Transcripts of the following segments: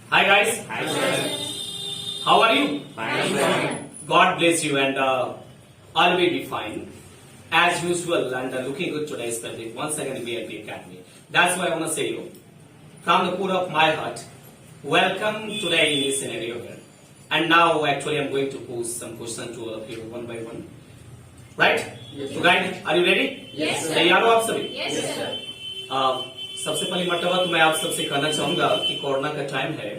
Hi guys, Hi, sir. how are you? Fine, sir. God bless you and all will be fine. As usual and looking good today especially once again BLP Academy. That's why I want to say you from the core of my heart, welcome today in this scenario here. And now actually I'm going to pose some questions to all of you one by one. Right? Yes, So guys, are you ready? Yes, sir. तैयार हो आप सभी? Yes, sir. सबसे पहली मर्तबा तो मैं आप सबसे कहना चाहूंगा कि कोरोना का टाइम है।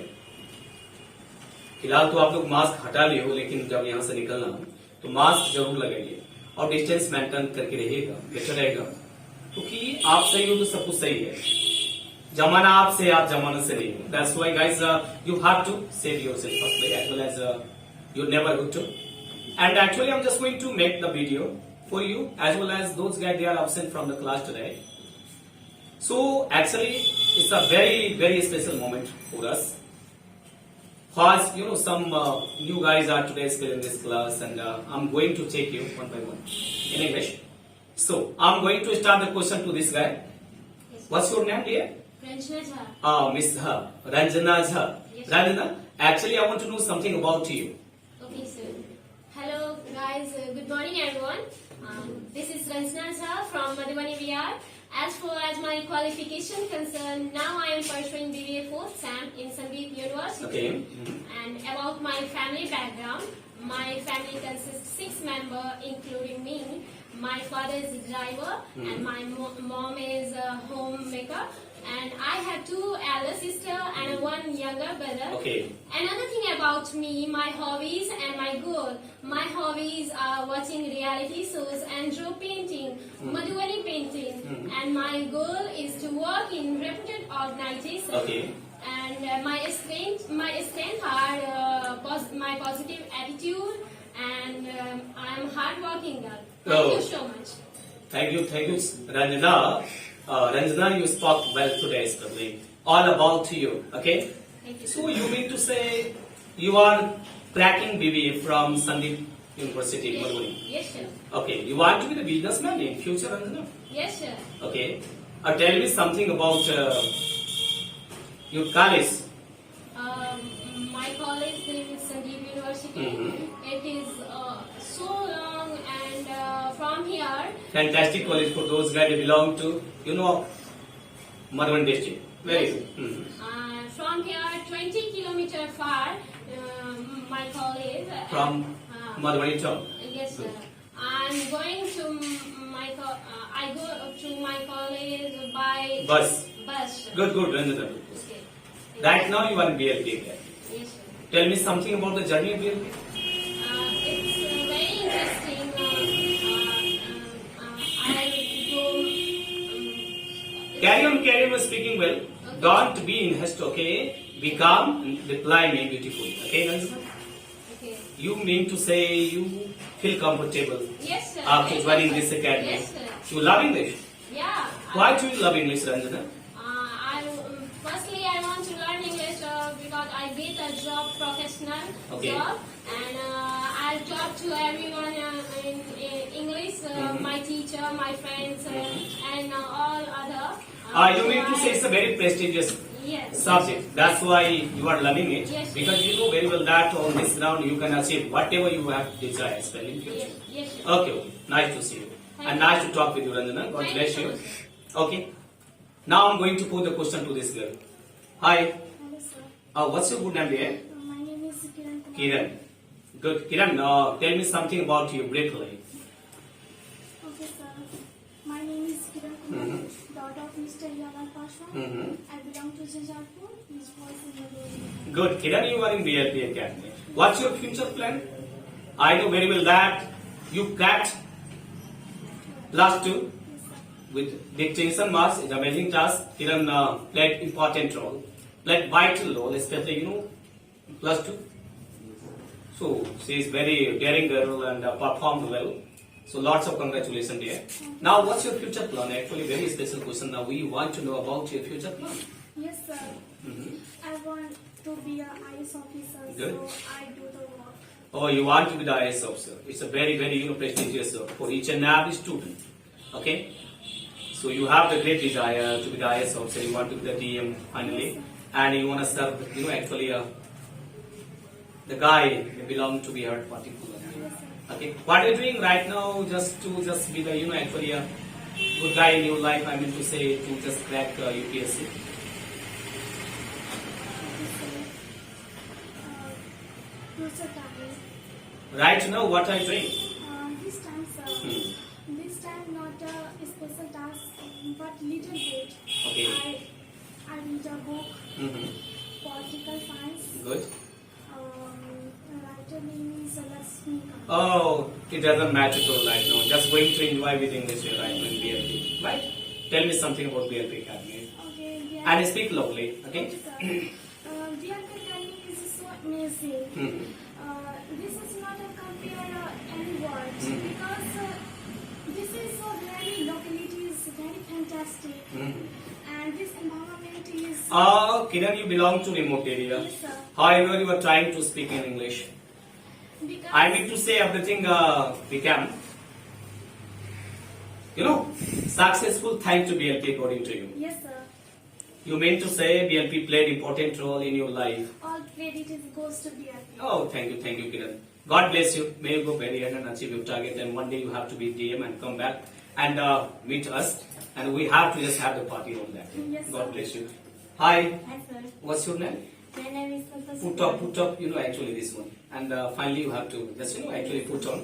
फिलहाल तो आप लोग मास्क हटा लिए हो, लेकिन जब यहाँ से निकलना तो मास्क जरूर लगाइए और डिस्टेंस मेंटेन करके रहिएगा, बेटर रहेगा। क्योंकि आप सही हो तो सब कुछ सही है। जमाना आपसे, आप जमाना से नहीं हो। That's why guys, you have to save yourself firstly as well as your neighborhood too. And actually I'm just going to make the video for you as well as those guys they are absent from the class today. So actually it's a very special moment for us. First, some new guys are today still in this class, and I'm going to take you one by one in English. So I'm going to start the question to this guy. Yes. What's your name, dear? Ranjana Jha. Miss Ranjana Jha. Yes. Ranjana, actually I want to know something about you. Okay, sir. Hello, guys. Good morning, everyone. This is Ranjana Jha from Madhubani VR. As far as my qualification concerned, now I am pursuing BBA 4th SAM in Sandeep University. Okay. And about my family background, my family consists 6 members, including me. My father is a driver, and my mom is a homemaker. And I have 2 elder sisters and 1 younger brother. Okay. Another thing about me, my hobbies and my goal. My hobbies are watching reality shows and draw painting, Madhubani painting. And my goal is to work in reputed organization. Okay. And my strength are my positive attitude, and I am hardworking girl. Thank you so much. Thank you, Ranjana. Ranjana, you spoke well today, especially all about you. Okay. Thank you. So you mean to say you are cracking BBA from Sandeep University, Yes, Madhubani? yes, sir. Okay. You want to be the businessman in future, Ranjana? Yes, sir. Okay. Tell me something about your college. My college name is Sandeep University. It is so long, and from here, Fantastic college for those guys who belong to, Madhubani district. Very Yes. good. from here 20 kilometer far, my college. From Madhubani town. Yes, sir. I'm going to I go to my college by Bus. bus. Good, Ranjana. Okay. Right now you are in BLP Academy. Yes, sir. Tell me something about the journey of BLP. It's very interesting. I go. Carry on speaking well. Okay. Don't be in haste, okay? Be calm and reply me beautifully. Okay, Ranjana? Okay. You mean to say you feel comfortable Yes, sir. after Yes, joining sir. this academy? Yes, sir. You love English. Yeah. Why do you love English, Ranjana? Firstly, I want to learn English because I get a job, professional Okay. job, and I talk to everyone in English, my teacher, my friends, and all other. You mean to say it's a very prestigious Yes. subject. That's why you are learning it. Yes. Because you know very well that on this ground you can achieve whatever you have desired, especially in future. Yes. Yes. sir. Okay. Nice to see you. Thank And you. nice to talk with you, Ranjana. God Thank bless you you. so much, sir. Okay. Now I'm going to pose the question to this girl. Hi. Hello, sir. What's your good name, dear? My name is Kiran Kumar. Kiran. Good. Kiran, tell me something about you briefly. Okay, sir. My name is Kiran Kumar, daughter of Mr. Yamal Pasha. I belong to Jajapur. His voice is Madhubani. Good. Kiran, you are in BLP Academy. What's your future plan? I know very well that you cracked last 2 Yes, sir. with distinction marks. It's amazing task. Kiran played important role, played vital role, especially plus 2. So she is very daring girl and performed well. So lots of congratulations, dear. Now, what's your future plan? Actually, very special question. Now we want to know about your future plan. Yes, sir. I want to be an IS officer, Good. so I do the work. Oh, you want to be the IS officer. It's a very prestigious for each and every student. Okay. So you have the great desire to be the IS officer. You want to be the DM finally. and you want to serve, actually the guy belong to be her particular. Yes, sir. Okay, what are you doing right now just to be the, actually a good guy in your life? I mean to say, to just crack UPSC. Future target. Right now, what are you doing? This time, sir. This time not a special task, but little bit. Okay. I read a book, Mm-hmm. political science. Good. Writer name is Lakshmika. Oh, it doesn't matter to right now. Just going to enjoy with English right now in BLP. Right? Tell me something about BLP Academy. Okay, yeah. And speak loudly. Okay. Okay, sir. BLP Academy is so amazing. Mhm. This is not a compare any word Mhm. because this is so very locality is very fantastic and this environment is Kiran, you belong to remote area. yes, sir. However, you are trying to speak in English. Because I mean to say everything became, successful thanks to BLP according to you. yes, sir. You mean to say BLP played important role in your life. All credit is goes to BLP. Oh, thank you, Kiran. God bless you. May you go very ahead and achieve your target. And one day you have to be DM and come back and meet us. And we have to just have the party on that. Yes, sir. God bless you. Hi, Hi, sir. what's your name? My name is Santosh. Put up, actually this one. And finally you have to just, actually put on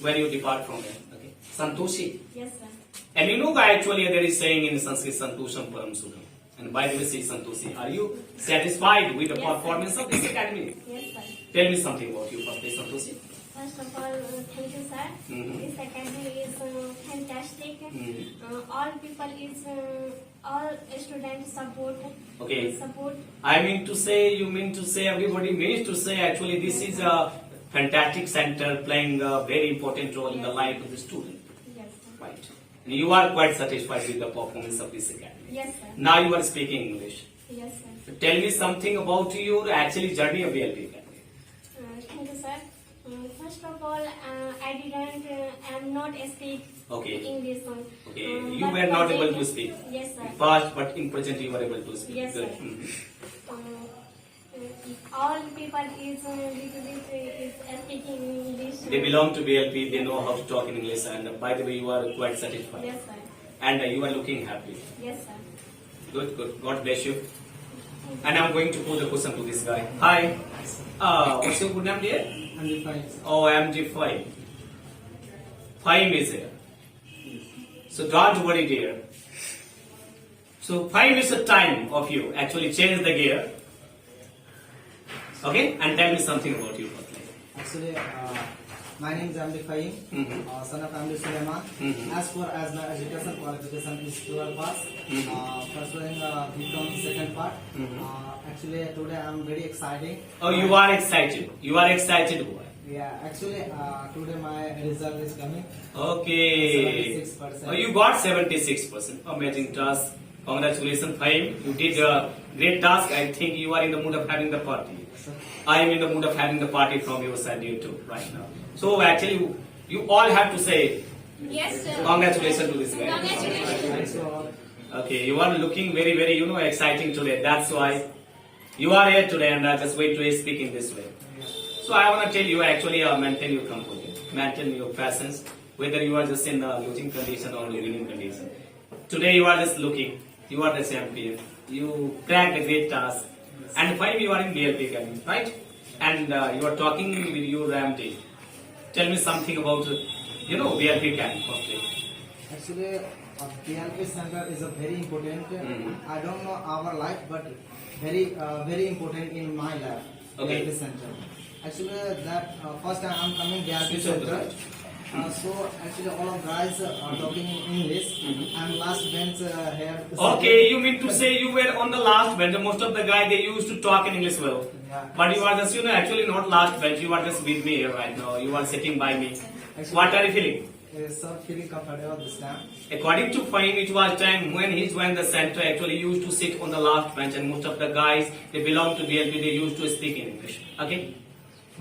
when you depart from there. Okay. Santoshi. Yes, sir. And actually there is saying in Sanskrit, Santosham Param Sukham. And by the way, say Santoshi, are you satisfied with the Yes, sir. performance of this academy? Yes, sir. Tell me something about you first, Santoshi. First of all, thank you, sir. Mhm. This academy is fantastic. Mhm. All people is all students support. Okay. Support. You mean to say, everybody means to say, actually, this is a fantastic center playing a very important role in the life of the student. Yes, sir. Right. And you are quite satisfied with the performance of this academy. Yes, sir. Now you are speaking English. Yes, sir. So tell me something about your actually journey of BLP academy. Thank you, sir. First of all, I didn't, I'm not speak Okay. English. Okay. You were not able to speak. Yes, sir. Past, but in present you were able to speak. Yes, Good. sir. Mhm. All people is little bit is speaking English. They belong to BLP, they know how to talk in English, and by the way, you are quite satisfied. Yes, sir. And you are looking happy. Yes, sir. Good. God bless you. And I'm going to pose a question to this guy. Hi. What's your good name, dear? MG5. Oh, MG5. 5 is here. So don't worry, dear. So 5 is the time of you. Actually change the gear. Okay? And tell me something about you. Actually, my name is MD Fahim, Mhm. son of Amir Suleiman. Mhm. As far as my education qualification is 12 pass, pursuing BCom second part. Mhm. Actually, today I'm very excited. Oh, you are excited. You are excited, boy. Yeah, actually, today my result is coming. Okay. 76%. Oh, you got 76%. Amazing task. Congratulations, Fahim. You did a great task. I think you are in the mood of having the party. I am in the mood of having the party from your side, you too, right now. So actually, you all have to say Yes, sir. congratulations to this guy. Congratulations. Okay, you are looking very, very, exciting today. That's why you are here today, and I just wait to speak in this way. So I want to tell you, actually, maintain your composure, maintain your patience, whether you are just in the losing condition or winning condition. Today you are just looking, you are the champion, you cracked a great task, and finally you are in BLP Academy, right? And you are talking with your MD. Tell me something about, BLP Academy, firstly. Actually, PLP center is a very important. Mhm. I don't know our life, but very important in my life. Okay. PLP center. Actually, that first time I'm coming PLP Switch off the center. light. So actually, all of guys are talking in English. Mhm. I'm last bench here. Okay, you mean to say you were on the last bench. Most of the guys, they used to talk in English well. Yeah. But you are just, actually not last bench. You are just with me here right now. You are sitting by me. What are you feeling? So feeling comfortable this time. According to Fahim, it was time when he joined the center, actually used to sit on the last bench, and most of the guys, they belong to BLP, they used to speak in English. Okay?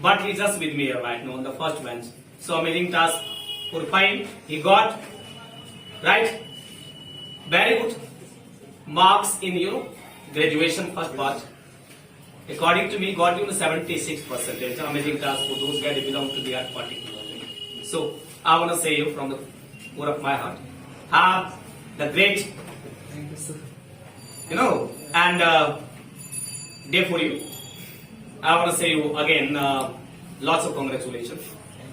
But he's just with me here right now on the first bench. So amazing task for Fahim. He got, right? Very good marks in, graduation first batch. According to me, got you 76%. Amazing task for those guys who belong to that particular way. So I want to say you from the core of my heart, have the great, Thank you, sir. and day for you. I want to say you again, lots of congratulations.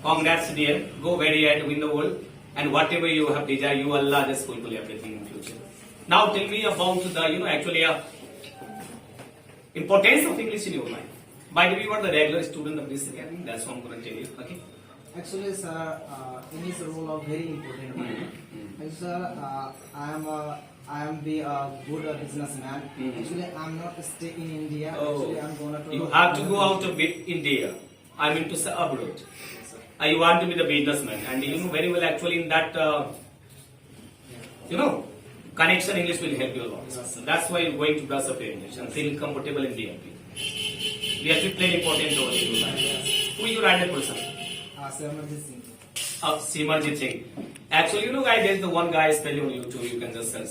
Congrats, dear. Go very ahead, win the world, and whatever you have desired, you Allah just fulfill everything in future. Now tell me about the, actually, importance of English in your life. By the way, you are the regular student of this academy. That's what I'm going to tell you. Okay. Actually, sir, English role of very important. Actually, sir, I am be a good businessman. Actually, I'm not stay in India. Actually, I'm gonna. You have to go out of India. I mean to say abroad. You want to be the businessman, and you know very well actually in that, connection English will help you a lot. Yes. That's why you're going to brush up your English and feel comfortable in DMP. DMP play an important role in your life. Who is your ideal person? Simarjit Singh. Simarjit Singh. Actually, guys, there's the one guy spelling on YouTube. You can just search.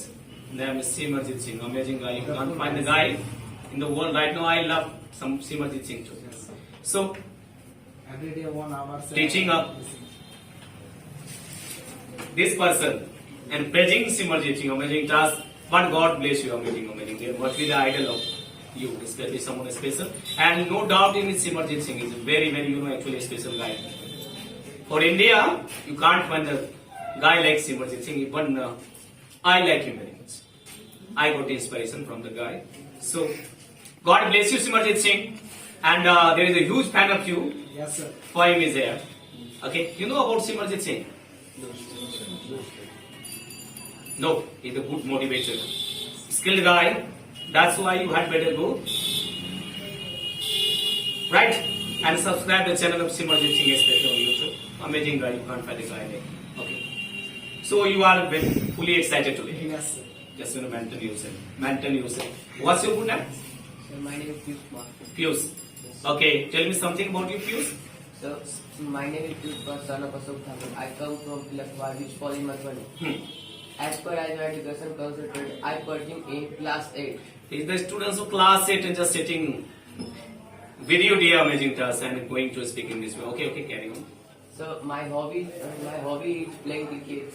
Name is Simarjit Singh. Amazing guy. You can't find the guy in the world right now. I love some Simarjit Singh too. Yes, sir. So Every day 1 hour. Sir, Teaching up. This person and praising Simarjit Singh, amazing task. But God bless you, amazing. They must be the idol of you, especially someone special. And no doubt in Simarjit Singh is a very, very, actually a special guy. For India, you can't find a guy like Simarjit Singh, but I like him very much. I got the inspiration from the guy. So, God bless you, Simarjit Singh. And there is a huge fan of you. Yes, sir. For him is there. Okay, you know about Simarjit Singh? No, he's a good motivator. Skilled guy. That's why you had better go. Right? And subscribe the channel of Simarjit Singh, especially on YouTube. Amazing guy, you can't find a guy like. Okay. So you are very fully excited today. Yes, sir. Just maintain yourself. Maintain yourself. What's your good name? So my name is Piyush Kumar. Piyush. Okay, tell me something about you, Piyush. So my name is Piyush Kumar, son of Ashok Thakur. I come from Tilakwa, which fall in Madhubani. As per as my education consultant, I purchased in class 8. Is the students of class 8 and just sitting video dear amazing task and going to speak in this way. Okay, carry on. So my hobby is playing cricket.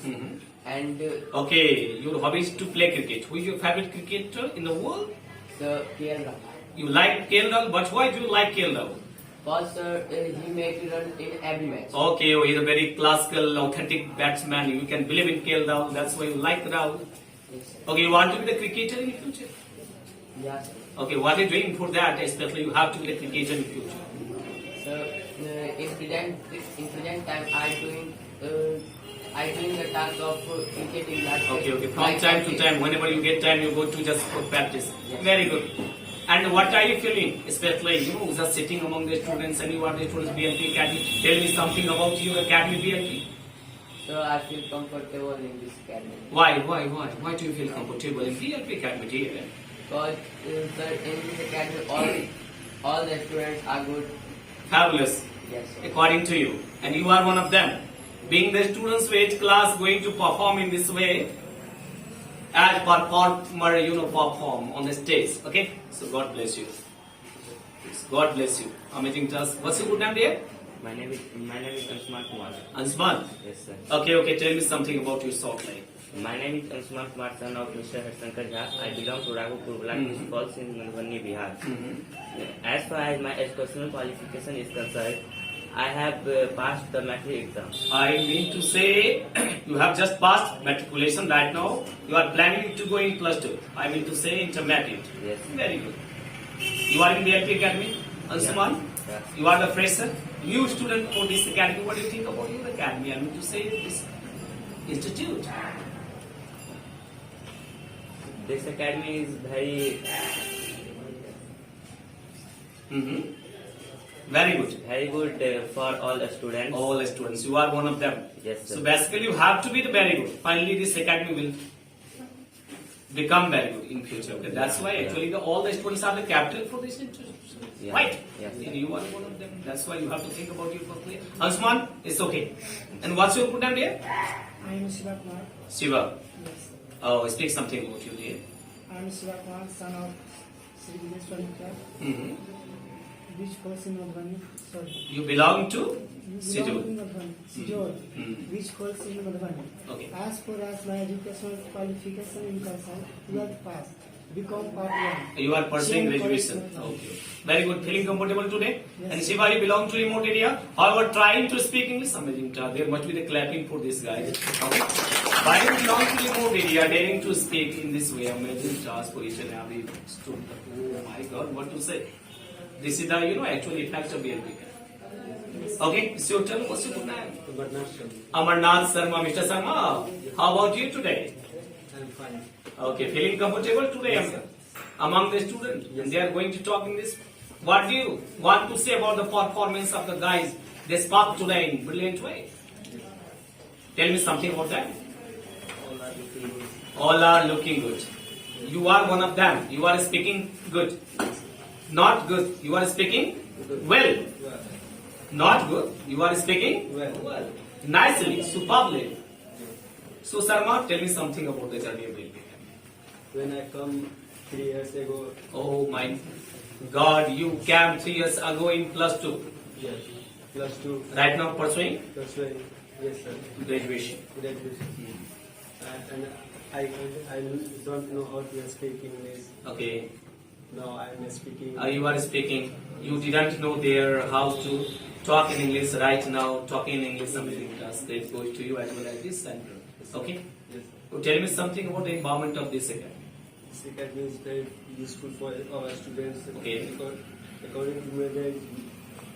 And Okay, your hobby is to play cricket. Who is your favorite cricketer in the world? the KL You like KL Rahul, but why do you like KL Rahul? first he makes run in every match. Okay, he's a very classical, authentic batsman. You can believe in KL Rahul. That's why you like Rahul. Yes, sir. Okay, you want to be the cricketer in future? Yeah, sir. Okay, what are you doing for that? Especially you have to be the cricketer in future. So in present time, I doing the task of cricketing. Okay. From time to time, whenever you get time, you go to just for practice. Yes. Very good. And what are you feeling? Especially, just sitting among the students and you are the students BLP Academy. Tell me something about your Academy BLP. So I feel comfortable in this academy. Why do you feel comfortable in BLP Academy, dear? Because in this academy, all the students are good. Fabulous, Yes, sir. according to you. And you are one of them. Being the students which class going to perform in this way, as performer, perform on the stage. Okay? So God bless you. God bless you. Amazing task. What's your good name, dear? My name is Anshuman Kumar. Anshuman. Yes, sir. Okay. Tell me something about your short life. My name is Anshuman Kumar, son of Mr. Harshankar Jha. I belong to Raghupur Block, which falls in Madhubani, Bihar. As far as my educational qualification is concerned, I have passed the matric exam. I mean to say, you have just passed matriculation right now. You are planning to go in +2. I mean to say intermediate. Yes. Very good. You are in the LP Academy, Anshuman. Yeah. You are the fresher, new student for this academy. What do you think about your academy? I mean to say this institute. This academy is very, Very good. very good for all the students. All the students, you are one of them. Yes, sir. So basically, you have to be the very good. Finally, this academy will become very good in future. Okay? That's why actually all the students are the capital for this institution. Yeah. Right? Yes. And you are one of them. That's why you have to think about your properly. Anshuman, it's okay. And what's your good name, dear? I am Shiva Kumar. Shiva. Yes. Oh, speak something about you, dear. I am Shivakumar, son of Sri Villeshwar Mitra, Mhm. which falls in Madhubani. Sorry. You belong to You Sijol. belong in Madhubani. Sijol, Mhm. which falls in Madhubani. Okay. As far as my educational qualification is concerned, 12th pass, become part 1. You are pursuing Same graduation. college. Okay. Very good. Feeling comfortable today? Yes. And Shiva, you belong to remote area. However, trying to speak English, amazing. There must be the clapping for this guy. Okay. Why you belong to remote area, daring to speak in this way, amazing task for each and every student. Oh my God, what to say? This is the actually effect of BLP. Okay, it's your turn. What's your good name? Amarnath Sharma. Mr. Sharma, how about you today? I'm fine. Okay, feeling comfortable today among the students? Yes. And they are going to talk in this. What do you want to say about the performance of the guys? They spark today in brilliant way. Tell me something about that. All are looking good. All are looking good. You are one of them. You are speaking good. Not good. You are speaking well. Well, Not good. You are speaking well. nicely, superbly. So, Sharma, tell me something about the journey of BLP. When I come 3 years ago, Oh my God, you came 3 years ago in +2. yes, +2, Right now pursuing pursuing, yes sir, graduation. graduation. And I don't know how to speak English. Okay. Now I am speaking. You are speaking. You didn't know there how to talk in English. Right now, talking in English, amazing task. That goes to you as well as this center. Okay. Yes. So tell me something about the environment of this academy. This academy is very useful for our students. Okay. Because according to me, there is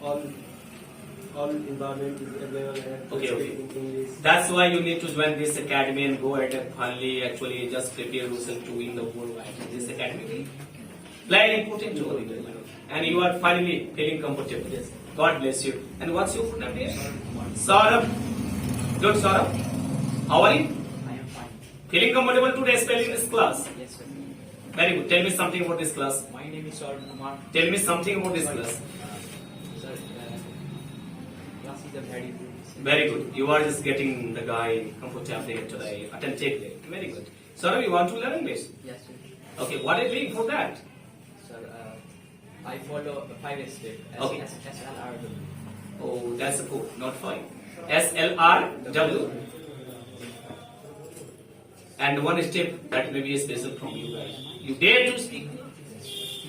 all environment is available here to Okay, speak okay. in English. That's why you need to join this academy and go at it finally. Actually, just prepare yourself to win the worldwide. This academy will play an important role in your life. And you are finally feeling comfortable. Yes. God bless you. And what's your full name here? Saurabh. Good, Saurabh. How are you? I am fine. Feeling comfortable today, spelling this class? Yes, sir. Very good. Tell me something about this class. My name is Saurabh Kumar. Tell me something about this class. Sir, class is a very good. Very good. You are just getting the guy comfortably today, attentively. Very good. Saurabh, you want to learn English? Yes, sir. Okay. What are you doing for that? Sir, I follow a 5 step. Okay. SLRW. Oh, that's a code, not fine. SLRW. And one step that may be special from you guys. You dare to speak.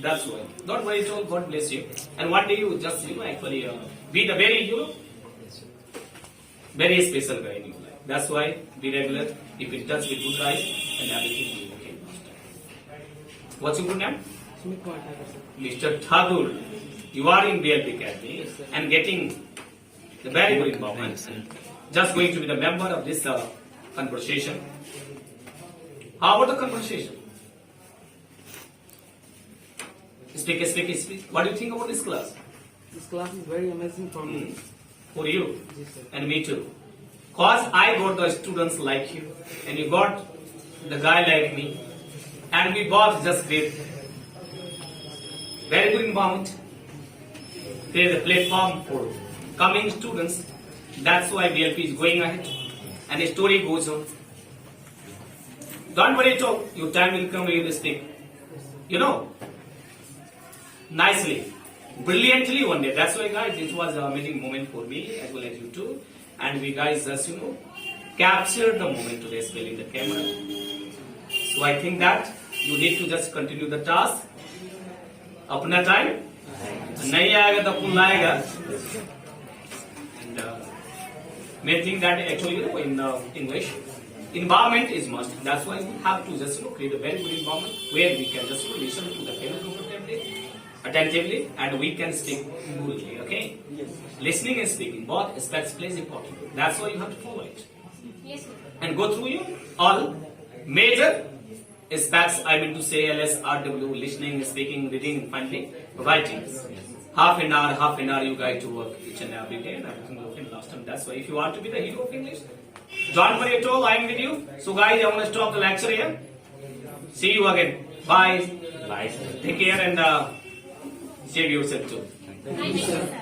That's why. Don't worry at all. God bless you. And one day you just actually be the very Yes, sir. very special guy in your life. That's why be regular. Keep in touch with good guys and everything will be okay. What's your good name? Sumit Kumar Thakur, sir. Mr. Thakur. You are in BLP Academy Yes, sir. and getting the very good environment. Just going to be the member of this conversation. How about the conversation? Speak. What do you think about this class? This class is very amazing for me. For you Yes, sir. and me too. Cause I got the students like you and you got the guy like me and we both just did very good environment. There is a platform for coming students. That's why BLP is going ahead and the story goes on. Don't worry at all. Your time will come where you will speak. You know, nicely, brilliantly one day. That's why, guys, it was an amazing moment for me as well as you too. And we guys just, captured the moment today, spelling the camera. So I think that you need to just continue the task. अपना time नहीं आएगा तो पुल आएगा. And main thing that actually in English, environment is must. That's why we have to just create a very good environment where we can just listen to the fellow comfortably, attentively, and we can speak fluently. Okay? Yes. Listening and speaking, both aspects plays important. That's why you have to follow it Yes, sir. and go through all major aspects. I mean to say LSRW, listening, speaking, reading, finally writing. Half an hour you guys to work each and every day, and everything will in last time. That's why if you want to be the hero of English, don't worry at all, I am with you. So guys, I want to stop the lecture here. See you again. Bye. Bye, sir. Take care and save yourself too. Thank you, sir.